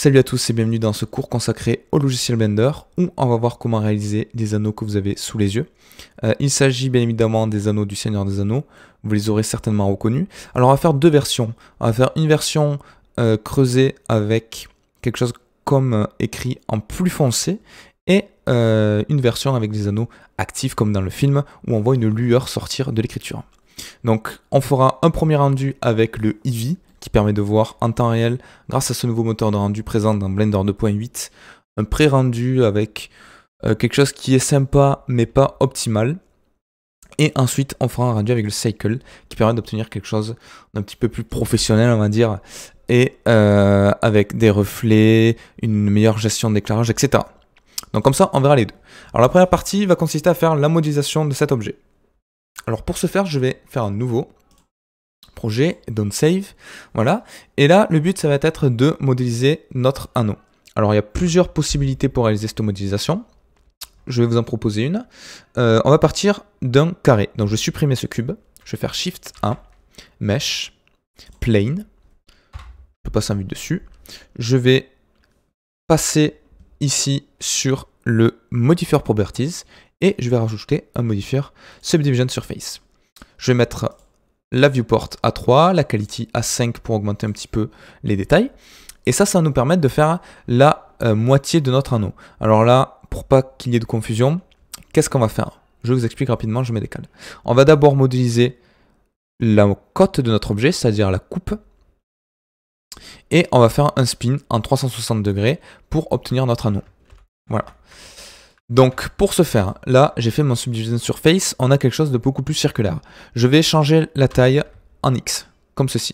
Salut à tous et bienvenue dans ce cours consacré au logiciel Blender où on va voir comment réaliser des anneaux que vous avez sous les yeux. Il s'agit bien évidemment des anneaux du Seigneur des Anneaux, vous les aurez certainement reconnus. Alors on va faire deux versions. On va faire une version creusée avec quelque chose comme écrit en plus foncé et une version avec des anneaux actifs comme dans le film où on voit une lueur sortir de l'écriture. Donc on fera un premier rendu avec le Eevee qui permet de voir en temps réel, grâce à ce nouveau moteur de rendu présent dans Blender 2.8, un pré-rendu avec quelque chose qui est sympa mais pas optimal. Et ensuite, on fera un rendu avec le Cycle qui permet d'obtenir quelque chose d'un petit peu plus professionnel, on va dire, et avec des reflets, une meilleure gestion d'éclairage, etc. Donc comme ça, on verra les deux. Alors la première partie va consister à faire la modélisation de cet objet. Alors pour ce faire, je vais faire un nouveau projet, don't save, voilà. Et là, le but, ça va être de modéliser notre anneau. Alors, il y a plusieurs possibilités pour réaliser cette modélisation. Je vais vous en proposer une. On va partir d'un carré. Donc, je vais supprimer ce cube. Je vais faire Shift A, Mesh, Plane. Je peux passer en vue dessus. Je vais passer ici sur le modifier Properties et je vais rajouter un modifier Subdivision Surface. Je vais mettre la viewport à 3, la quality à 5 pour augmenter un petit peu les détails. Et ça va nous permettre de faire la moitié de notre anneau. Alors là, pour pas qu'il y ait de confusion, qu'est-ce qu'on va faire? Je vous explique rapidement, je me décale. On va d'abord modéliser la côte de notre objet, c'est-à-dire la coupe. Et on va faire un spin en 360 degrés pour obtenir notre anneau. Voilà. Donc pour ce faire, là j'ai fait mon Subdivision Surface, on a quelque chose de beaucoup plus circulaire. Je vais changer la taille en X, comme ceci.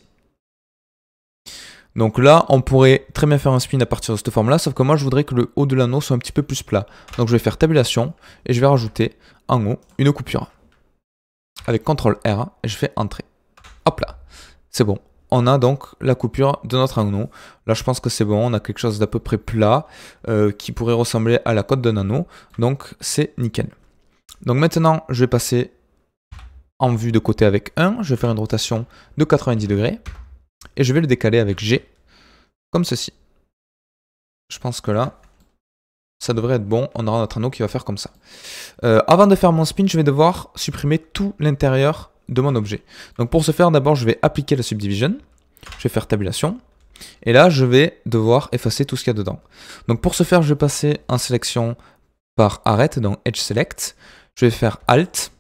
Donc là on pourrait très bien faire un spin à partir de cette forme là, sauf que moi je voudrais que le haut de l'anneau soit un petit peu plus plat. Donc je vais faire tabulation et je vais rajouter en haut une coupure. Avec CTRL R et je fais Entrée. Hop là, c'est bon. On a donc la coupure de notre anneau. Là, je pense que c'est bon. On a quelque chose d'à peu près plat qui pourrait ressembler à la côte d'un anneau. Donc, c'est nickel. Donc maintenant, je vais passer en vue de côté avec 1. Je vais faire une rotation de 90 degrés. Et je vais le décaler avec G, comme ceci. Je pense que là, ça devrait être bon. On aura notre anneau qui va faire comme ça. Avant de faire mon spin, je vais devoir supprimer tout l'intérieur de mon objet. Donc pour ce faire, d'abord je vais appliquer la subdivision, je vais faire tabulation, et là je vais devoir effacer tout ce qu'il y a dedans. Donc pour ce faire, je vais passer en sélection par arrête, donc Edge Select, je vais faire Alt,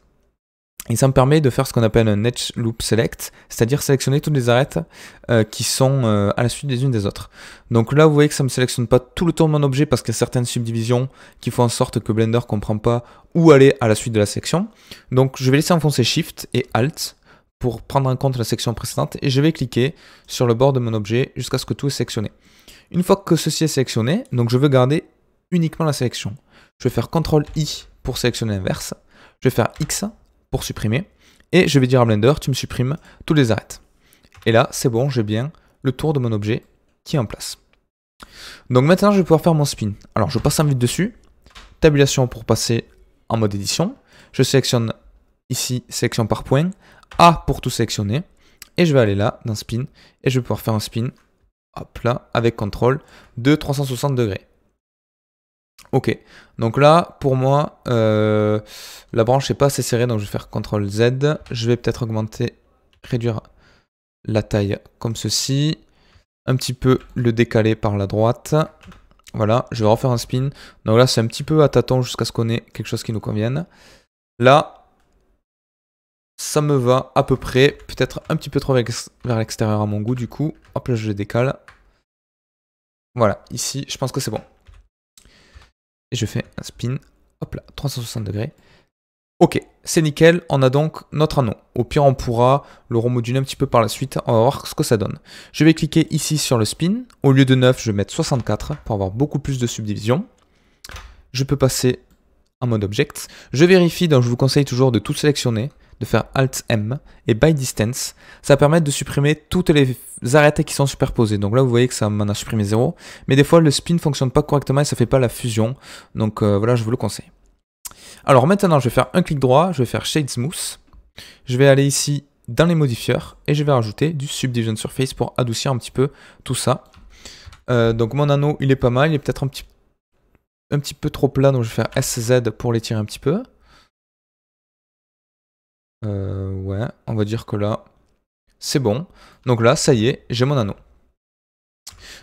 et ça me permet de faire ce qu'on appelle un Edge Loop Select, c'est-à-dire sélectionner toutes les arêtes qui sont à la suite des unes des autres. Donc là vous voyez que ça ne me sélectionne pas tout le tour de mon objet parce qu'il y a certaines subdivisions qui font en sorte que Blender ne comprend pas où aller à la suite de la section. Donc je vais laisser enfoncer Shift et Alt pour prendre en compte la section précédente et je vais cliquer sur le bord de mon objet jusqu'à ce que tout est sélectionné. Une fois que ceci est sélectionné, donc je veux garder uniquement la sélection. Je vais faire CTRL I pour sélectionner l'inverse, je vais faire X pour supprimer, et je vais dire à Blender, tu me supprimes tous les arêtes. Et là, c'est bon, j'ai bien le tour de mon objet qui est en place. Donc maintenant, je vais pouvoir faire mon spin. Alors, je passe en vue dessus, tabulation pour passer en mode édition, je sélectionne ici, sélection par point, A pour tout sélectionner, et je vais aller là, dans spin, et je vais pouvoir faire un spin, hop là, avec CTRL de 360 degrés. Ok, donc là, pour moi, la branche n'est pas assez serrée, donc je vais faire CTRL Z. Je vais peut-être augmenter, réduire la taille comme ceci. Un petit peu le décaler par la droite. Voilà, je vais refaire un spin. Donc là, c'est un petit peu à tâtons jusqu'à ce qu'on ait quelque chose qui nous convienne. Là, ça me va à peu près, peut-être un petit peu trop vers l'extérieur à mon goût, du coup. Hop là, je le décale. Voilà, ici, je pense que c'est bon. Et je fais un spin, hop là, 360 degrés. Ok, c'est nickel, on a donc notre anneau. Au pire, on pourra le remoduler un petit peu par la suite, on va voir ce que ça donne. Je vais cliquer ici sur le spin. Au lieu de 9, je vais mettre 64 pour avoir beaucoup plus de subdivision. Je peux passer en mode Object. Je vérifie, donc je vous conseille toujours de tout sélectionner, de faire Alt-M et By Distance. Ça va permettre de supprimer toutes les arêtes qui sont superposées. Donc là, vous voyez que ça m'en a supprimé 0. Mais des fois, le spin ne fonctionne pas correctement et ça ne fait pas la fusion. Donc voilà, je vous le conseille. Alors maintenant, je vais faire un clic droit, je vais faire Shade Smooth. Je vais aller ici dans les modifiers et je vais rajouter du Subdivision Surface pour adoucir un petit peu tout ça. Donc mon anneau, il est pas mal. Il est peut-être un petit peu trop plat, donc je vais faire SZ pour l'étirer un petit peu. Ouais, on va dire que là, c'est bon. Donc là, ça y est, j'ai mon anneau.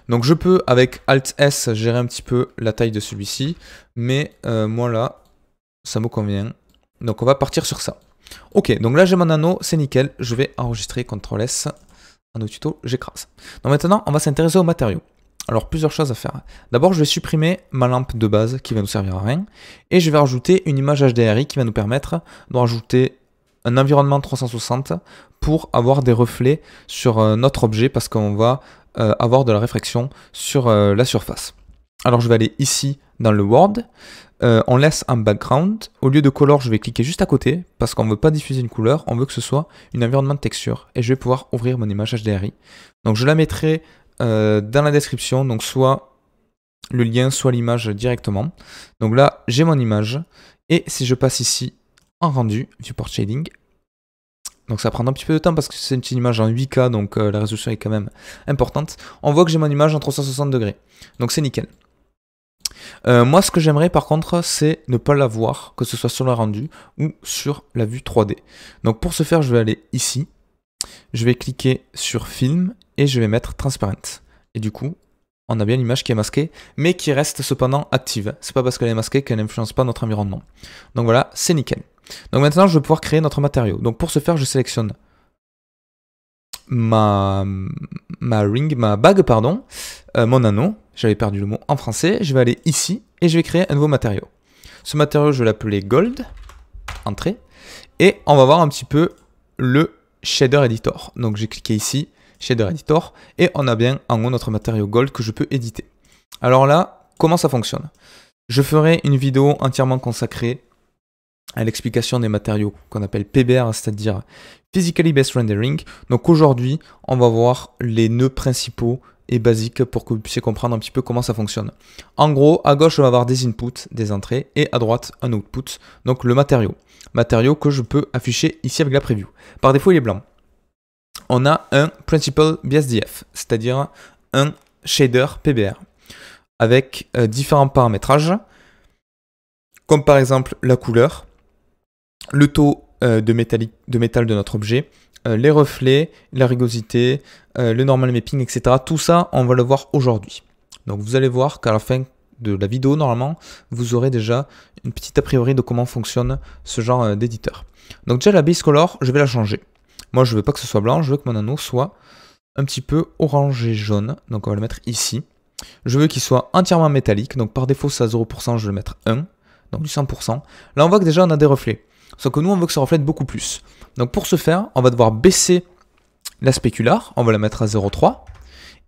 Donc je peux, avec Alt-S, gérer un petit peu la taille de celui-ci. Mais moi là, ça me convient. Donc on va partir sur ça. Ok, donc là j'ai mon anneau, c'est nickel. Je vais enregistrer, CTRL-S. Anneau tuto, j'écrase. Donc maintenant, on va s'intéresser aux matériaux. Alors plusieurs choses à faire. D'abord, je vais supprimer ma lampe de base qui va nous servir à rien. Et je vais rajouter une image HDRI qui va nous permettre de rajouter un environnement 360 pour avoir des reflets sur notre objet parce qu'on va avoir de la réfraction sur la surface. Alors je vais aller ici dans le Word. On laisse un background. Au lieu de color, je vais cliquer juste à côté parce qu'on ne veut pas diffuser une couleur, on veut que ce soit un environnement de texture. Et je vais pouvoir ouvrir mon image HDRI. Donc je la mettrai dans la description, donc soit le lien, soit l'image directement. Donc là, j'ai mon image. Et si je passe ici en rendu, viewport shading, donc ça prend un petit peu de temps parce que c'est une petite image en 8K, donc la résolution est quand même importante. On voit que j'ai mon image en 360 degrés. Donc c'est nickel. Moi, ce que j'aimerais par contre, c'est ne pas la voir, que ce soit sur le rendu ou sur la vue 3D. Donc pour ce faire, je vais aller ici. Je vais cliquer sur Film et je vais mettre Transparent. Et du coup, on a bien l'image qui est masquée, mais qui reste cependant active. C'est pas parce qu'elle est masquée qu'elle n'influence pas notre environnement. Donc voilà, c'est nickel. Donc maintenant, je vais pouvoir créer notre matériau. Donc pour ce faire, je sélectionne ma bague, pardon, mon anneau. J'avais perdu le mot en français. Je vais aller ici et je vais créer un nouveau matériau. Ce matériau, je vais l'appeler Gold. Entrée. Et on va voir un petit peu le Shader Editor. Donc j'ai cliqué ici, Shader Editor, et on a bien en haut notre matériau Gold que je peux éditer. Alors là, comment ça fonctionne? Je ferai une vidéo entièrement consacrée à l'explication des matériaux qu'on appelle PBR, c'est-à-dire Physically Based Rendering. Donc aujourd'hui, on va voir les nœuds principaux et basiques pour que vous puissiez comprendre un petit peu comment ça fonctionne. En gros, à gauche, on va avoir des inputs, des entrées, et à droite, un output, donc le matériau. Matériau que je peux afficher ici avec la preview. Par défaut, il est blanc. On a un Principal BSDF, c'est-à-dire un shader PBR, avec différents paramétrages, comme par exemple la couleur, le taux de métal de notre objet, les reflets, la rugosité, le normal mapping, etc. Tout ça, on va le voir aujourd'hui. Donc vous allez voir qu'à la fin de la vidéo, normalement, vous aurez déjà une petite a priori de comment fonctionne ce genre d'éditeur. Donc déjà, la base color, je vais la changer. Moi, je veux pas que ce soit blanc, je veux que mon anneau soit un petit peu orangé jaune. Donc on va le mettre ici. Je veux qu'il soit entièrement métallique. Donc par défaut, c'est à 0%, je vais le mettre 1. Donc du 100%. Là, on voit que déjà, on a des reflets. Sauf que nous, on veut que ça reflète beaucoup plus. Donc pour ce faire, on va devoir baisser la spécular. On va la mettre à 0,3.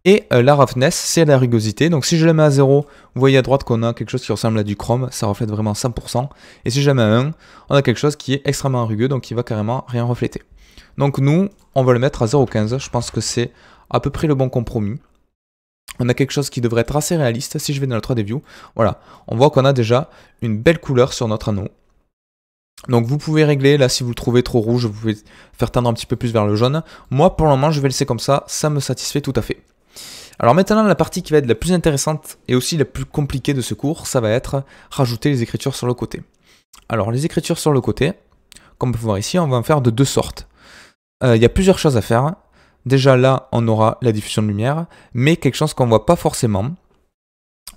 Et la roughness, c'est la rugosité. Donc si je la mets à 0, vous voyez à droite qu'on a quelque chose qui ressemble à du chrome. Ça reflète vraiment 100%. Et si je la mets à 1, on a quelque chose qui est extrêmement rugueux, donc qui va carrément rien refléter. Donc nous, on va le mettre à 0,15. Je pense que c'est à peu près le bon compromis. On a quelque chose qui devrait être assez réaliste. Si je vais dans la 3D View, voilà, on voit qu'on a déjà une belle couleur sur notre anneau. Donc vous pouvez régler, là si vous le trouvez trop rouge, vous pouvez faire tendre un petit peu plus vers le jaune. Moi pour le moment je vais laisser comme ça me satisfait tout à fait. Alors maintenant la partie qui va être la plus intéressante et aussi la plus compliquée de ce cours, ça va être rajouter les écritures sur le côté. Alors les écritures sur le côté, comme on peut voir ici, on va en faire de deux sortes. Il y a plusieurs choses à faire. Déjà là on aura la diffusion de lumière, mais quelque chose qu'on ne voit pas forcément,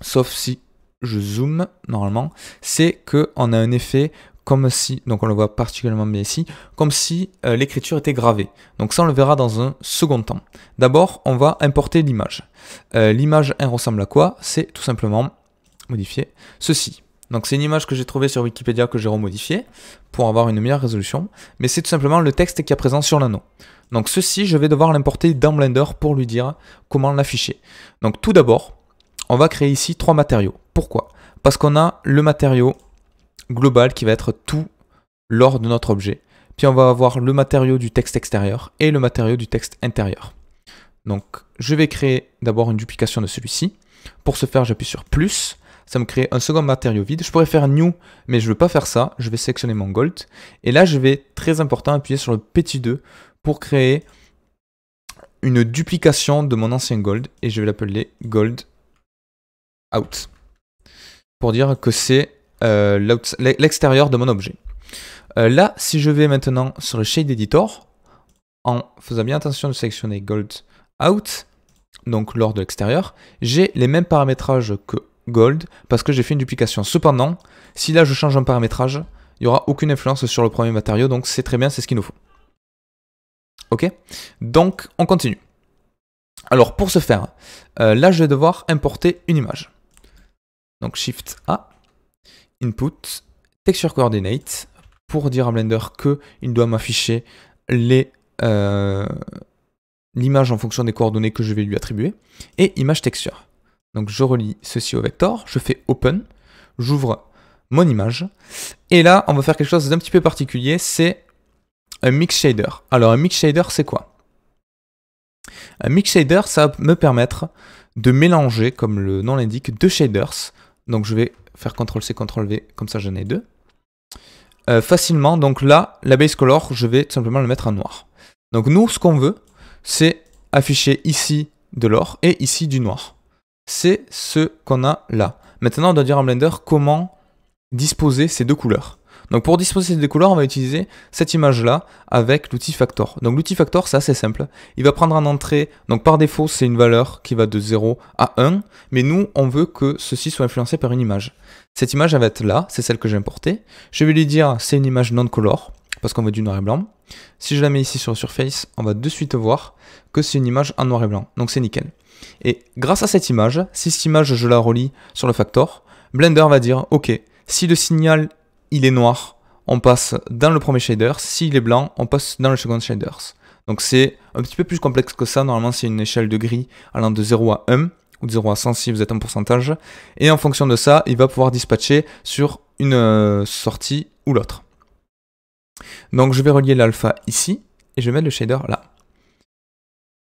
sauf si je zoome normalement, c'est qu'on a un effet comme si, donc on le voit particulièrement bien ici, comme si l'écriture était gravée. Donc ça on le verra dans un second temps. D'abord on va importer l'image. L'image elle ressemble à quoi? C'est tout simplement modifier ceci. Donc c'est une image que j'ai trouvée sur Wikipédia que j'ai remodifiée pour avoir une meilleure résolution, mais c'est tout simplement le texte qui est présent sur l'anneau. Donc ceci je vais devoir l'importer dans Blender pour lui dire comment l'afficher. Donc tout d'abord, on va créer ici trois matériaux. Pourquoi? Parce qu'on a le matériau global qui va être tout l'or de notre objet. Puis on va avoir le matériau du texte extérieur et le matériau du texte intérieur. Donc je vais créer d'abord une duplication de celui-ci. Pour ce faire, j'appuie sur plus. Ça me crée un second matériau vide. Je pourrais faire new, mais je ne veux pas faire ça. Je vais sélectionner mon gold. Et là, je vais, très important, appuyer sur le petit 2 pour créer une duplication de mon ancien gold. Et je vais l'appeler gold out. Pour dire que c'est l'extérieur de mon objet. Là, si je vais maintenant sur le Shade Editor, en faisant bien attention de sélectionner Gold Out, donc l'or de l'extérieur, j'ai les mêmes paramétrages que Gold parce que j'ai fait une duplication. Cependant, si là je change un paramétrage, il n'y aura aucune influence sur le premier matériau, donc c'est très bien, c'est ce qu'il nous faut. Ok? Donc, on continue. Alors, pour ce faire, là je vais devoir importer une image. Donc, Shift A, Input, Texture Coordinate, pour dire à Blender qu'il doit m'afficher l'image en fonction des coordonnées que je vais lui attribuer, et Image Texture. Donc je relie ceci au vector, je fais Open, j'ouvre mon image, et là on va faire quelque chose d'un petit peu particulier, c'est un Mix Shader. Alors un Mix Shader c'est quoi? Un Mix Shader ça va me permettre de mélanger, comme le nom l'indique, deux shaders. Donc je vais faire CTRL-C, CTRL-V, comme ça j'en ai deux. Facilement, donc là, la base color, je vais tout simplement le mettre en noir. Donc nous, ce qu'on veut, c'est afficher ici de l'or et ici du noir. C'est ce qu'on a là. Maintenant, on doit dire en Blender comment disposer ces deux couleurs. Donc pour disposer ces deux couleurs, on va utiliser cette image-là avec l'outil Factor. Donc l'outil Factor, c'est assez simple. Il va prendre en entrée, donc par défaut, c'est une valeur qui va de 0 à 1, mais nous, on veut que ceci soit influencé par une image. Cette image, elle va être là, c'est celle que j'ai importée. Je vais lui dire, c'est une image non-color, parce qu'on veut du noir et blanc. Si je la mets ici sur le surface, on va de suite voir que c'est une image en noir et blanc, donc c'est nickel. Et grâce à cette image, si cette image, je la relie sur le Factor, Blender va dire, ok, si le signal il est noir, on passe dans le premier shader. S'il est blanc, on passe dans le second shader. Donc c'est un petit peu plus complexe que ça. Normalement, c'est une échelle de gris allant de 0 à 1 ou de 0 à 100 si vous êtes en pourcentage. Et en fonction de ça, il va pouvoir dispatcher sur une sortie ou l'autre. Donc je vais relier l'alpha ici et je vais mettre le shader là.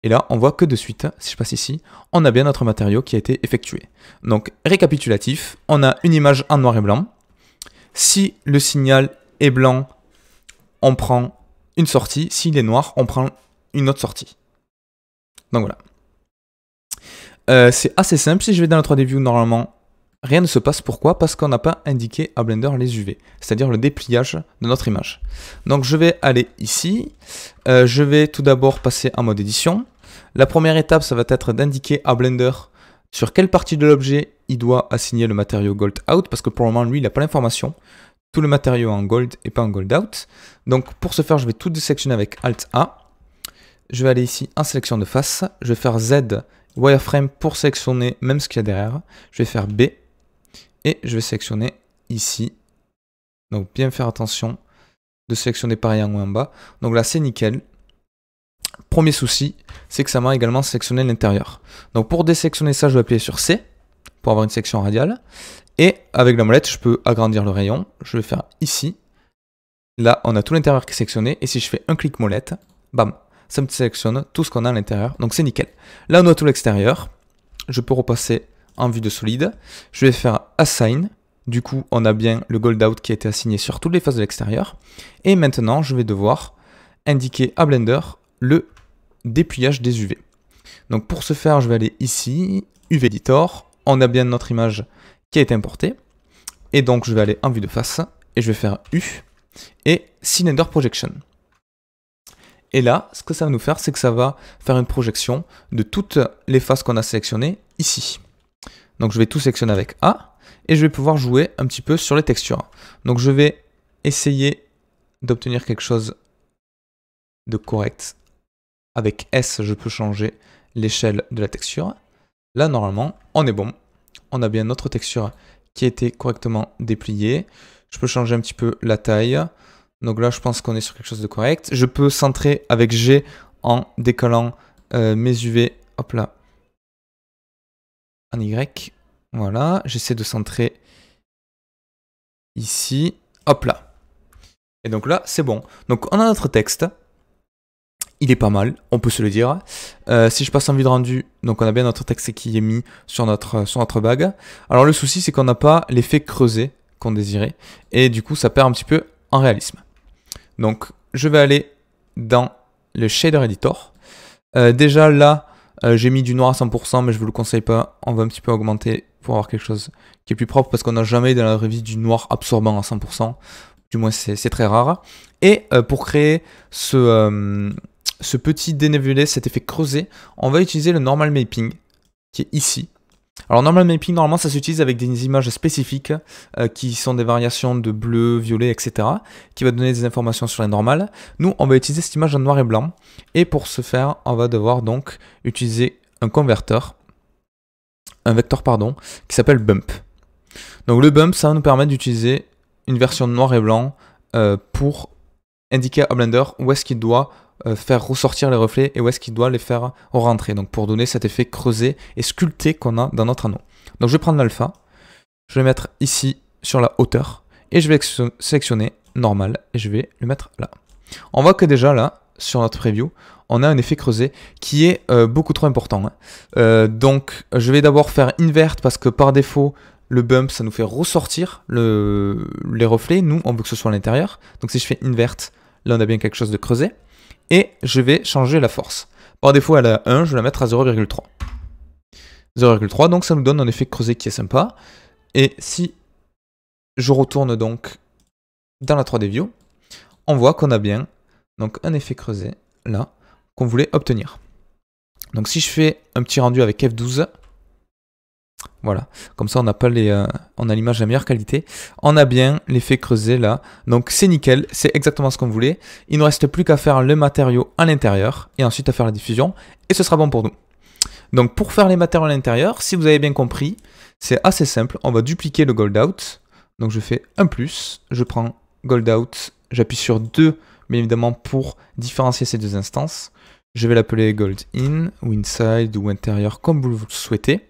Et là, on voit que de suite, si je passe ici, on a bien notre matériau qui a été effectué. Donc récapitulatif, on a une image en noir et blanc. Si le signal est blanc, on prend une sortie. S'il est noir, on prend une autre sortie. Donc voilà. C'est assez simple. Si je vais dans la 3D View, normalement, rien ne se passe. Pourquoi? Parce qu'on n'a pas indiqué à Blender les UV, c'est-à-dire le dépliage de notre image. Donc je vais aller ici. Je vais tout d'abord passer en mode édition. La première étape, ça va être d'indiquer à Blender sur quelle partie de l'objet il doit assigner le matériau Gold Out, parce que pour le moment, lui, il n'a pas l'information. Tout le matériau en Gold et pas en Gold Out. Donc pour ce faire, je vais tout désectionner avec Alt A. Je vais aller ici en sélection de face. Je vais faire Z Wireframe pour sélectionner même ce qu'il y a derrière. Je vais faire B. Et je vais sélectionner ici. Donc bien faire attention de sélectionner pareil en haut et en bas. Donc là, c'est nickel. Premier souci, c'est que ça m'a également sélectionné l'intérieur. Donc pour désélectionner ça, je vais appuyer sur C pour avoir une section radiale. Et avec la molette, je peux agrandir le rayon. Je vais faire ici. Là, on a tout l'intérieur qui est sélectionné. Et si je fais un clic molette, bam, ça me sélectionne tout ce qu'on a à l'intérieur. Donc c'est nickel. Là, on a tout l'extérieur. Je peux repasser en vue de solide. Je vais faire Assign. Du coup, on a bien le Gold Out qui a été assigné sur toutes les faces de l'extérieur. Et maintenant, je vais devoir indiquer à Blender le dépliage des UV. Donc pour ce faire, je vais aller ici, UV Editor. On a bien notre image qui a été importée. Et donc, je vais aller en vue de face. Et je vais faire U et Cylinder Projection. Et là, ce que ça va nous faire, c'est que ça va faire une projection de toutes les faces qu'on a sélectionnées ici. Donc je vais tout sélectionner avec A. Et je vais pouvoir jouer un petit peu sur les textures. Donc je vais essayer d'obtenir quelque chose de correct. Avec S, je peux changer l'échelle de la texture. Là, normalement, on est bon. On a bien notre texture qui a été correctement dépliée. Je peux changer un petit peu la taille. Donc là, je pense qu'on est sur quelque chose de correct. Je peux centrer avec G en décalant mes UV. Hop là. En Y. Voilà. J'essaie de centrer ici. Hop là. Et donc là, c'est bon. Donc on a notre texte. Il est pas mal, on peut se le dire. Si je passe en vue de rendu, donc on a bien notre texte qui est mis sur notre bague. Alors le souci, c'est qu'on n'a pas l'effet creusé qu'on désirait. Et du coup, ça perd un petit peu en réalisme. Donc, je vais aller dans le Shader Editor. Déjà là, j'ai mis du noir à 100%, mais je ne vous le conseille pas. On va un petit peu augmenter pour avoir quelque chose qui est plus propre, parce qu'on n'a jamais dans la vraie vie du noir absorbant à 100%. Du moins, c'est très rare. Et pour créer ce petit dénivelé, cet effet creusé, on va utiliser le normal mapping, qui est ici. Alors normal mapping, normalement, ça s'utilise avec des images spécifiques, qui sont des variations de bleu, violet, etc., qui va donner des informations sur les normales. Nous, on va utiliser cette image en noir et blanc. Et pour ce faire, on va devoir donc utiliser un converteur, un vecteur, pardon, qui s'appelle bump. Donc le bump, ça va nous permettre d'utiliser une version noir et blanc pour indiquer à Blender où est-ce qu'il doit faire ressortir les reflets et où est-ce qu'il doit les faire rentrer. Donc pour donner cet effet creusé et sculpté qu'on a dans notre anneau. Donc je vais prendre l'alpha, je vais le mettre ici sur la hauteur et je vais sélectionner normal et je vais le mettre là. On voit que déjà là, sur notre preview, on a un effet creusé qui est beaucoup trop important. Donc je vais d'abord faire invert parce que par défaut, le bump, ça nous fait ressortir les reflets. Nous, on veut que ce soit à l'intérieur. Donc si je fais invert, là, on a bien quelque chose de creusé. Et je vais changer la force. Par défaut, elle est à 1, je vais la mettre à 0,3. 0,3, donc ça nous donne un effet creusé qui est sympa. Et si je retourne donc dans la 3D View, on voit qu'on a bien donc un effet creusé, là, qu'on voulait obtenir. Donc si je fais un petit rendu avec F12, voilà, comme ça on n'a pas on a l'image de la meilleure qualité. On a bien l'effet creusé là, donc c'est nickel, c'est exactement ce qu'on voulait. Il ne reste plus qu'à faire le matériau à l'intérieur et ensuite à faire la diffusion et ce sera bon pour nous. Donc pour faire les matériaux à l'intérieur, si vous avez bien compris, c'est assez simple. On va dupliquer le gold out. Donc je fais un plus, je prends gold out, j'appuie sur 2, bien évidemment pour différencier ces deux instances. Je vais l'appeler gold in ou inside ou intérieur comme vous le souhaitez.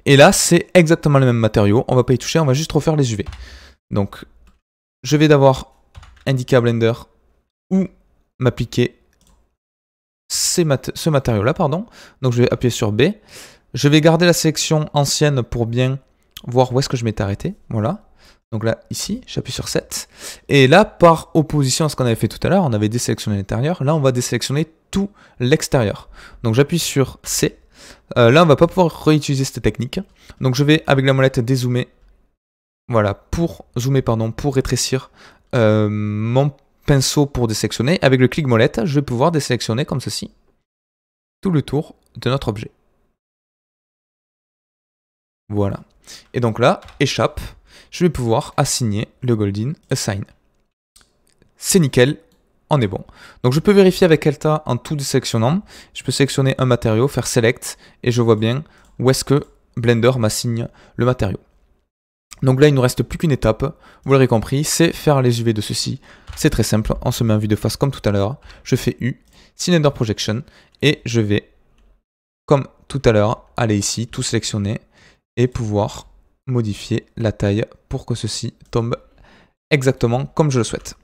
Et là, c'est exactement le même matériau. On va pas y toucher, on va juste refaire les UV. Donc, je vais d'abord indiquer à Blender où m'appliquer ce matériau-là, pardon. Donc, je vais appuyer sur B. Je vais garder la sélection ancienne pour bien voir où est-ce que je m'étais arrêté. Voilà. Donc là, ici, j'appuie sur 7. Et là, par opposition à ce qu'on avait fait tout à l'heure, on avait désélectionné l'intérieur. Là, on va désélectionner tout l'extérieur. Donc, j'appuie sur C. Là, on va pas pouvoir réutiliser cette technique. Donc, je vais, avec la molette, dézoomer. Voilà, pour zoomer, pardon, pour rétrécir mon pinceau pour désélectionner. Avec le clic molette, je vais pouvoir désélectionner comme ceci tout le tour de notre objet. Voilà. Et donc là, échappe, je vais pouvoir assigner le Golden Assign. C'est nickel. On est bon. Donc je peux vérifier avec Alta en tout désélectionnant. Je peux sélectionner un matériau, faire Select, et je vois bien où est-ce que Blender m'assigne le matériau. Donc là, il ne nous reste plus qu'une étape, vous l'aurez compris, c'est faire les UV de ceci. C'est très simple, on se met en vue de face comme tout à l'heure. Je fais U, Cylinder Projection, et je vais, comme tout à l'heure, aller ici, tout sélectionner, et pouvoir modifier la taille pour que ceci tombe exactement comme je le souhaite.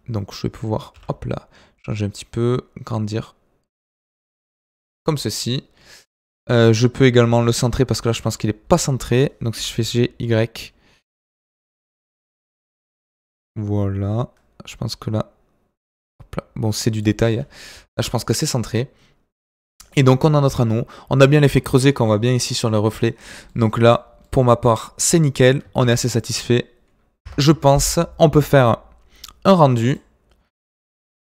Donc je vais pouvoir, hop là, changer un petit peu, grandir comme ceci. Je peux également le centrer parce que là je pense qu'il n'est pas centré. Donc si je fais GY, voilà, je pense que là, hop là. Bon c'est du détail, hein. Là je pense que c'est centré. Et donc on a notre anneau, on a bien l'effet creusé qu'on voit bien ici sur le reflet. Donc là, pour ma part, c'est nickel, on est assez satisfait. Je pense, on peut faire un rendu.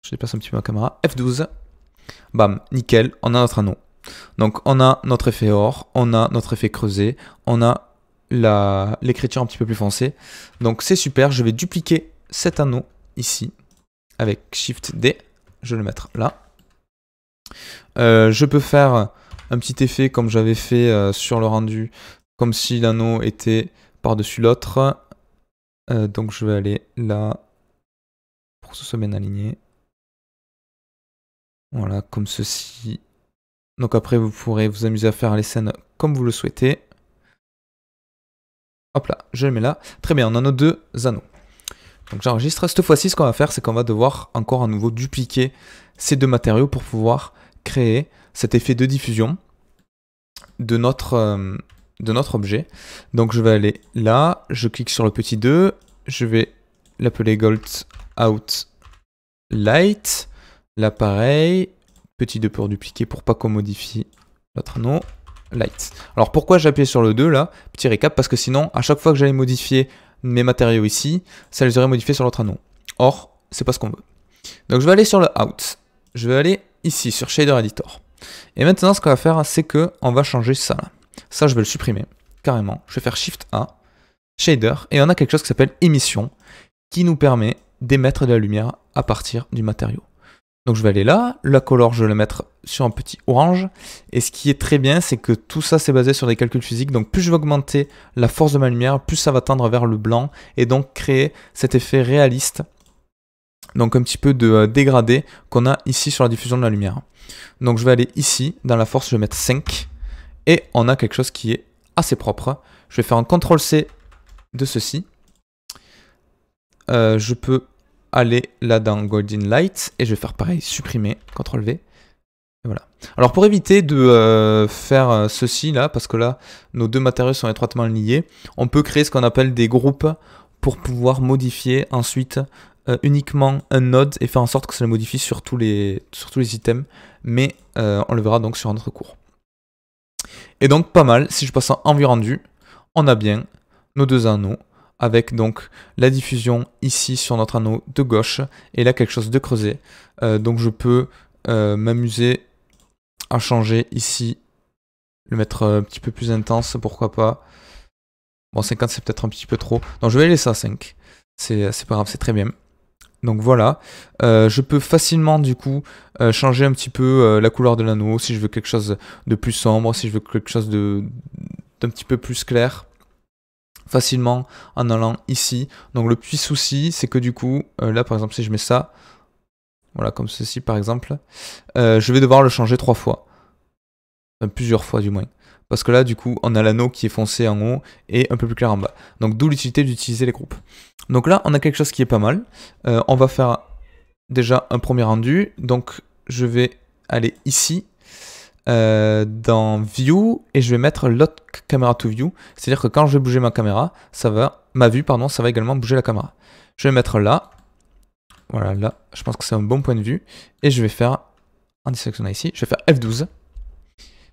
Je déplace un petit peu ma caméra. F12. Bam, nickel, on a notre anneau. Donc on a notre effet or, on a notre effet creusé, on a l'écriture un petit peu plus foncée. Donc c'est super, je vais dupliquer cet anneau ici avec Shift D. Je vais le mettre là. Je peux faire un petit effet comme j'avais fait sur le rendu, comme si l'anneau était par-dessus l'autre. Donc je vais aller là pour que ce soit bien aligné. Voilà, comme ceci. Donc après, vous pourrez vous amuser à faire les scènes comme vous le souhaitez. Hop là, je le mets là. Très bien, on a nos deux anneaux. Donc j'enregistre. Cette fois-ci, ce qu'on va faire, c'est qu'on va devoir encore à nouveau dupliquer ces deux matériaux pour pouvoir créer cet effet de diffusion de notre objet. Donc je vais aller là, je clique sur le petit 2, je vais l'appeler Gold Out Light. Là pareil, petit 2 pour dupliquer pour pas qu'on modifie notre anneau. Light. Alors pourquoi j'ai appuyé sur le 2 là? Petit récap, parce que sinon, à chaque fois que j'allais modifier mes matériaux ici, ça les aurait modifiés sur l'autre anneau. Or, c'est pas ce qu'on veut. Donc je vais aller sur le Out. Je vais aller ici sur Shader Editor. Et maintenant, ce qu'on va faire, c'est que on va changer ça là. Ça, je vais le supprimer carrément. Je vais faire Shift A, Shader, et on a quelque chose qui s'appelle émission, qui nous permet d'émettre de la lumière à partir du matériau. Donc je vais aller là, la color je vais le mettre sur un petit orange, et ce qui est très bien c'est que tout ça c'est basé sur des calculs physiques, donc plus je vais augmenter la force de ma lumière, plus ça va tendre vers le blanc, et donc créer cet effet réaliste, donc un petit peu de dégradé qu'on a ici sur la diffusion de la lumière. Donc je vais aller ici, dans la force je vais mettre 5, et on a quelque chose qui est assez propre. Je vais faire un CTRL-C de ceci, je peux aller là dans Golden Light et je vais faire pareil, supprimer, CTRL-V. Voilà. Alors pour éviter de faire ceci là, parce que là nos deux matériaux sont étroitement liés, on peut créer ce qu'on appelle des groupes pour pouvoir modifier ensuite uniquement un node et faire en sorte que ça le modifie sur tous les items, mais on le verra donc sur un autre cours. Et donc pas mal, si je passe en envie rendu, on a bien nos deux anneaux, avec donc la diffusion ici sur notre anneau de gauche, et là quelque chose de creusé. Donc je peux m'amuser à changer ici, le mettre un petit peu plus intense, pourquoi pas. Bon, 50 c'est peut-être un petit peu trop, donc je vais laisser à 5, c'est pas grave, c'est très bien. Donc voilà, je peux facilement du coup changer un petit peu la couleur de l'anneau, si je veux quelque chose de plus sombre, si je veux quelque chose d'un petit peu plus clair. Facilement en allant ici. Donc le petit souci c'est que du coup là par exemple si je mets ça, voilà comme ceci par exemple, je vais devoir le changer 3 fois, enfin, plusieurs fois du moins, parce que là du coup on a l'anneau qui est foncé en haut et un peu plus clair en bas, donc d'où l'utilité d'utiliser les groupes. Donc là on a quelque chose qui est pas mal. On va faire déjà un premier rendu, donc je vais aller ici dans View et je vais mettre Lock Camera to View, c'est-à-dire que quand je vais bouger ma caméra, ma vue, ça va également bouger la caméra. Je vais mettre là, voilà là, je pense que c'est un bon point de vue, et je vais faire, en désélectionnant ici, je vais faire F12,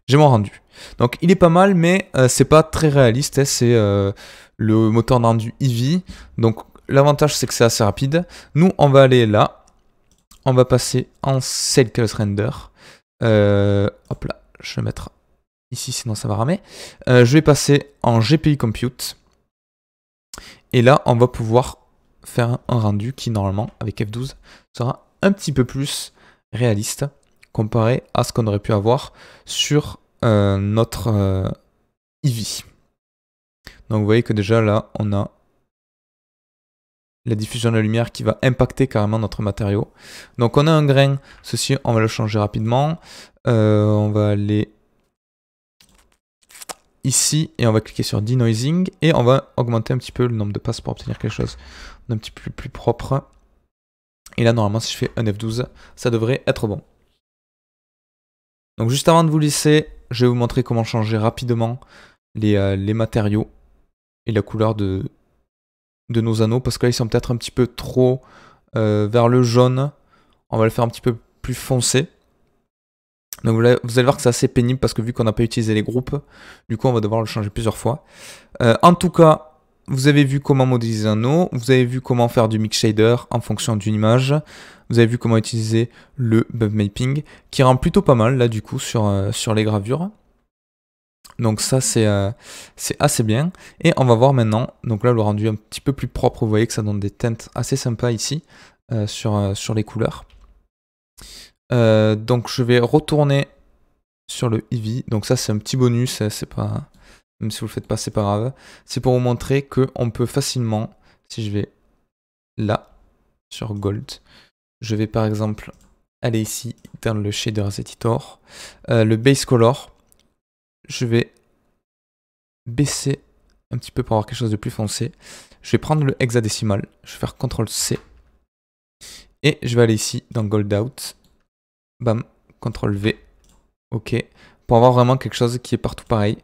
j'ai mon rendu. Donc il est pas mal, mais c'est pas très réaliste, hein, c'est le moteur de rendu Eevee, donc l'avantage c'est que c'est assez rapide. Nous on va aller là, on va passer en Cycles Render. Hop là, je vais mettre ici sinon ça va ramer. Je vais passer en GPU Compute. Et là, on va pouvoir faire un rendu qui normalement, avec F12, sera un petit peu plus réaliste comparé à ce qu'on aurait pu avoir sur notre Eevee. Donc vous voyez que déjà là, on a la diffusion de la lumière qui va impacter carrément notre matériau. Donc on a un grain, ceci on va le changer rapidement. On va aller ici et on va cliquer sur Denoising et on va augmenter un petit peu le nombre de passes pour obtenir quelque chose d'un petit peu plus propre. Et là normalement si je fais un F12, ça devrait être bon. Donc juste avant de vous laisser, je vais vous montrer comment changer rapidement les matériaux et la couleur de nos anneaux, parce que là ils sont peut-être un petit peu trop vers le jaune. On va le faire un petit peu plus foncé. Donc vous allez voir que c'est assez pénible parce que vu qu'on n'a pas utilisé les groupes, du coup on va devoir le changer plusieurs fois. En tout cas, vous avez vu comment modéliser un anneau, vous avez vu comment faire du mix shader en fonction d'une image, vous avez vu comment utiliser le bump mapping qui rend plutôt pas mal là du coup sur les gravures. Donc ça c'est assez bien. Et on va voir maintenant, donc là le rendu un petit peu plus propre, vous voyez que ça donne des teintes assez sympas ici sur les couleurs. Donc je vais retourner sur le Eevee. Donc ça c'est un petit bonus, c'est pas, même si vous le faites pas c'est pas grave. C'est pour vous montrer qu'on peut facilement, si je vais là sur Gold, je vais par exemple aller ici dans le Shaders Editor, le Base Color, je vais baisser un petit peu pour avoir quelque chose de plus foncé. Je vais prendre le hexadécimal, je vais faire CTRL-C et je vais aller ici dans Gold Out. Bam, CTRL-V, ok, pour avoir vraiment quelque chose qui est partout pareil.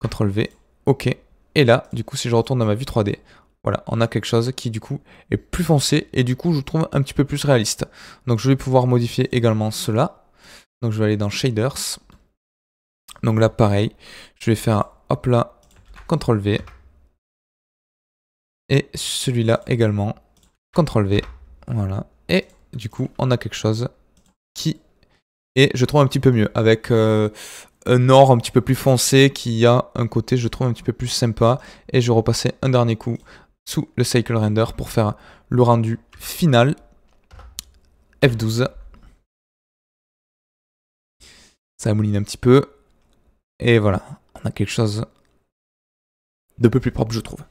CTRL-V, ok, et là, du coup, si je retourne dans ma vue 3D, voilà, on a quelque chose qui, du coup, est plus foncé, et du coup, je trouve un petit peu plus réaliste. Donc, je vais pouvoir modifier également cela. Donc, je vais aller dans Shaders. Donc là, pareil, je vais faire, hop là, CTRL V. Et celui-là également, CTRL V. Voilà. Et du coup, on a quelque chose qui est, je trouve, un petit peu mieux. Avec un or un petit peu plus foncé qui a un côté, je trouve, un petit peu plus sympa. Et je vais repasser un dernier coup sous le Cycle Render pour faire le rendu final. F12. Ça mouline un petit peu. Et voilà, on a quelque chose de peu plus propre, je trouve.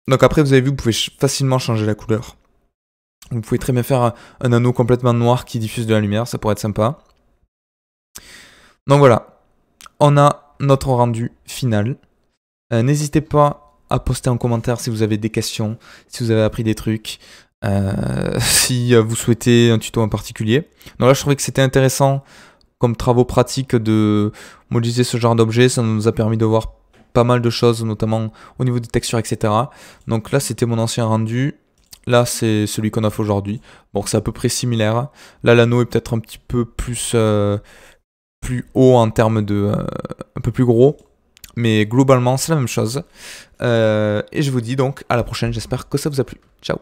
Donc après, vous avez vu, vous pouvez facilement changer la couleur. Vous pouvez très bien faire un anneau complètement noir qui diffuse de la lumière, ça pourrait être sympa. Donc voilà, on a notre rendu final. N'hésitez pas à poster en commentaire si vous avez des questions, si vous avez appris des trucs, si vous souhaitez un tuto en particulier. Donc là, je trouvais que c'était intéressant comme travaux pratiques de modéliser ce genre d'objet. Ça nous a permis de voir pas mal de choses, notamment au niveau des textures, etc. Donc là, c'était mon ancien rendu. Là, c'est celui qu'on a fait aujourd'hui. Bon, c'est à peu près similaire. Là, l'anneau est peut-être un petit peu plus, plus haut en termes de... un peu plus gros. Mais globalement, c'est la même chose. Et je vous dis donc à la prochaine. J'espère que ça vous a plu. Ciao.